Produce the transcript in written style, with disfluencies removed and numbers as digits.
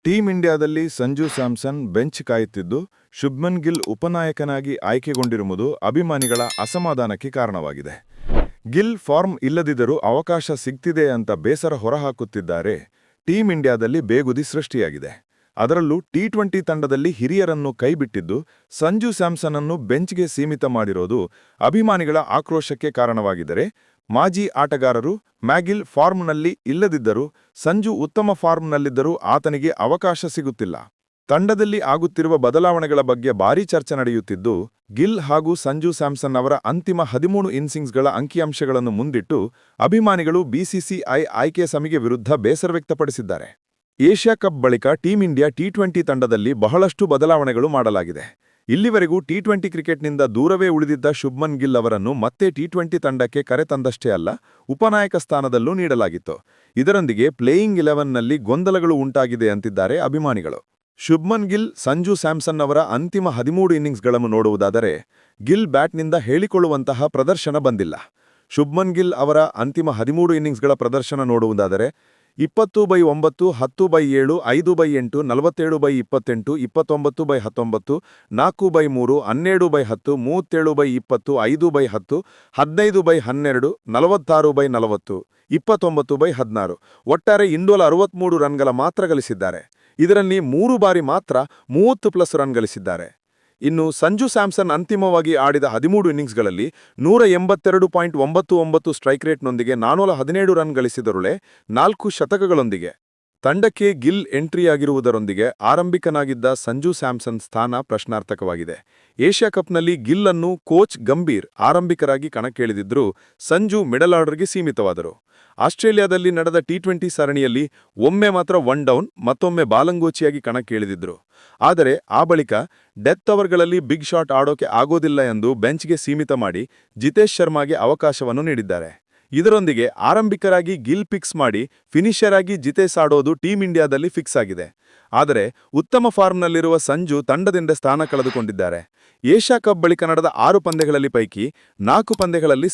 Team ಇಂಡಿಯಾದಲ್ಲಿ Sanju Samson bench ಕಾಯುತ್ತಿದ್ದು, Shubman Gill ಉಪನಾಯಕನಾಗಿ ಆಯ್ಕೆಗೊಂಡಿರುವುದು ಅಭಿಮಾನಿಗಳ ಅಸಮಾಧಾನಕ್ಕೆ ಕಾರಣವಾಗಿದೆ. ಗಿಲ್ ಫಾರ್ಮ್ ಇಲ್ಲದಿದ್ದರೂ ಅವಕಾಶ ಸಿಗ್ತಿದೆ ಅಂತ ಬೇಸರ ಹೊರಹಾಕುತ್ತಿದ್ದಾರೆ. ಟೀಂ ಇಂಡಿಯಾದಲ್ಲಿ ಬೇಗುದಿ ಸೃಷ್ಟಿಯಾಗಿದೆ. ಅದರಲ್ಲೂ ಟಿ20 ತಂಡದಲ್ಲಿ ಹಿರಿಯರನ್ನು ಕೈಬಿಟ್ಟಿದ್ದು, ಸಂಜು ಸ್ಯಾಮ್ಸನ್ ಅನ್ನು ಬೆಂಚ್ಗೆ ಸೀಮಿತ ಮಾಡಿರೋದು ಅಭಿಮಾನಿಗಳ ಆಕ್ರೋಶಕ್ಕೆ ಕಾರಣವಾಗಿದ್ದರೆ, ಮಾಜಿ ಆಟಗಾರರು ಮ್ಯಾಗಿಲ್ ಫಾರ್ಮ್ನಲ್ಲಿ ಇಲ್ಲದಿದ್ದರೂ ಸಂಜು ಉತ್ತಮ ಫಾರ್ಮ್ನಲ್ಲಿದ್ದರೂ ಆತನಿಗೆ ಅವಕಾಶ ಸಿಗುತ್ತಿಲ್ಲ. ತಂಡದಲ್ಲಿ ಆಗುತ್ತಿರುವ ಬದಲಾವಣೆಗಳ ಬಗ್ಗೆ ಭಾರೀ ಚರ್ಚೆ ನಡೆಯುತ್ತಿದ್ದು, ಗಿಲ್ ಹಾಗೂ ಸಂಜು ಸ್ಯಾಮ್ಸನ್ ಅವರ ಅಂತಿಮ 13 ಇನ್ನಿಂಗ್ಸ್ಗಳ ಅಂಕಿಅಂಶಗಳನ್ನು ಮುಂದಿಟ್ಟು ಅಭಿಮಾನಿಗಳು ಬಿಸಿಸಿಐ ಆಯ್ಕೆ ಸಮಿತಿಗೆ ವಿರುದ್ಧ ಬೇಸರ ವ್ಯಕ್ತಪಡಿಸಿದ್ದಾರೆ. ಏಷ್ಯಾ ಕಪ್ ಬಳಿಕ ಟೀಂ ಇಂಡಿಯಾ ಟಿ20 ತಂಡದಲ್ಲಿ ಬಹಳಷ್ಟು ಬದಲಾವಣೆಗಳು ಮಾಡಲಾಗಿದೆ. ಇಲ್ಲಿವರೆಗೂ ಟಿ20 ಕ್ರಿಕೆಟ್ನಿಂದ ದೂರವೇ ಉಳಿದಿದ್ದ ಶುಭ್ಮನ್ ಗಿಲ್ ಅವರನ್ನು ಮತ್ತೆ ಟಿ20 ತಂಡಕ್ಕೆ ಕರೆತಂದಷ್ಟೇ ಅಲ್ಲ, ಉಪನಾಯಕ ಸ್ಥಾನದಲ್ಲೂ ನೀಡಲಾಗಿತ್ತು. ಇದರೊಂದಿಗೆ ಪ್ಲೇಯಿಂಗ್ 11ನಲ್ಲಿ ಗೊಂದಲಗಳು ಉಂಟಾಗಿದೆ ಅಂತಿದ್ದಾರೆ ಅಭಿಮಾನಿಗಳು. ಶುಭ್ಮನ್ ಗಿಲ್, ಸಂಜು ಸ್ಯಾಮ್ಸನ್ ಅವರ ಅಂತಿಮ 13 ಇನ್ನಿಂಗ್ಸ್ಗಳನ್ನು ನೋಡುವುದಾದರೆ, ಗಿಲ್ ಬ್ಯಾಟ್ನಿಂದ ಹೇಳಿಕೊಳ್ಳುವಂತಹ ಪ್ರದರ್ಶನ ಬಂದಿಲ್ಲ. ಶುಭ್ಮನ್ ಗಿಲ್ ಅವರ ಅಂತಿಮ 13 ಇನ್ನಿಂಗ್ಸ್ಗಳ ಪ್ರದರ್ಶನ ನೋಡುವುದಾದರೆ 20/9, 10/7, 5/8, 47/28, 29/19, 4/3, 12/10, 37/20, 5/10, 15/12, 46/40, 29/16 ಒಟ್ಟಾರೆ 263 ರನ್ಗಳ ಮಾತ್ರ ಗಳಿಸಿದ್ದಾರೆ. ಇದರಲ್ಲಿ 3 ಬಾರಿ ಮಾತ್ರ 30+ ರನ್ ಗಳಿಸಿದ್ದಾರೆ. ಇನ್ನು ಸಂಜು ಸ್ಯಾಮ್ಸನ್ ಅಂತಿಮವಾಗಿ ಆಡಿದ 13 ಇನ್ನಿಂಗ್ಸ್ಗಳಲ್ಲಿ 182.99 ಸ್ಟ್ರೈಕ್ ರೇಟ್ನೊಂದಿಗೆ 417 ರನ್ ಗಳಿಸಿದರುಳೆ 4 ಶತಕಗಳೊಂದಿಗೆ. ತಂಡಕ್ಕೆ ಗಿಲ್ ಎಂಟ್ರಿಯಾಗಿರುವುದರೊಂದಿಗೆ ಆರಂಭಿಕನಾಗಿದ್ದ ಸಂಜು ಸ್ಯಾಮ್ಸನ್ ಸ್ಥಾನ ಪ್ರಶ್ನಾರ್ಥಕವಾಗಿದೆ. ಏಷ್ಯಾ ಕಪ್ನಲ್ಲಿ ಗಿಲ್ ಅನ್ನು ಕೋಚ್ ಗಂಭೀರ್ ಆರಂಭಿಕರಾಗಿ ಕಣಕ್ಕಿಳಿದಿದ್ದರೂ ಸಂಜು ಮಿಡಲ್ ಆರ್ಡರ್ಗೆ ಸೀಮಿತವಾದರು. ಆಸ್ಟ್ರೇಲಿಯಾದಲ್ಲಿ ನಡೆದ ಟಿ20 ಸರಣಿಯಲ್ಲಿ ಒಮ್ಮೆ ಮಾತ್ರ 1 ಡೌನ್, ಮತ್ತೊಮ್ಮೆ ಬಾಲಂಗೋಚಿಯಾಗಿ ಕಣಕ್ಕಿಳಿದಿದ್ರು. ಆದರೆ ಆ ಬಳಿಕ ಡೆತ್ ಓವರ್ಗಳಲ್ಲಿ ಬಿಗ್ ಶಾಟ್ ಆಡೋಕೆ ಆಗೋದಿಲ್ಲ ಎಂದು ಬೆಂಚ್ಗೆ ಸೀಮಿತ ಮಾಡಿ ಜಿತೇಶ್ ಶರ್ಮಾಗೆ ಅವಕಾಶವನ್ನು ನೀಡಿದ್ದಾರೆ. ಇದರೊಂದಿಗೆ ಆರಂಭಿಕರಾಗಿ ಗಿಲ್ ಫಿಕ್ಸ್ ಮಾಡಿ ಫಿನಿಷರ್ ಆಗಿ ಜಿತೇಶ್ ಆಡೋದು ಟೀಂ ಇಂಡಿಯಾದಲ್ಲಿ ಫಿಕ್ಸ್ ಆಗಿದೆ. ಆದರೆ ಉತ್ತಮ ಫಾರ್ಮ್ನಲ್ಲಿರುವ ಸಂಜು ತಂಡದಿಂದ ಸ್ಥಾನ ಕಳೆದುಕೊಂಡಿದ್ದಾರೆ. ಏಷ್ಯಾ ಕಪ್ ಬಳಿಕ ನಡೆದ 6 ಪಂದ್ಯಗಳಲ್ಲಿ ಪೈಕಿ 4 ಪಂದ್ಯಗಳಲ್ಲಿ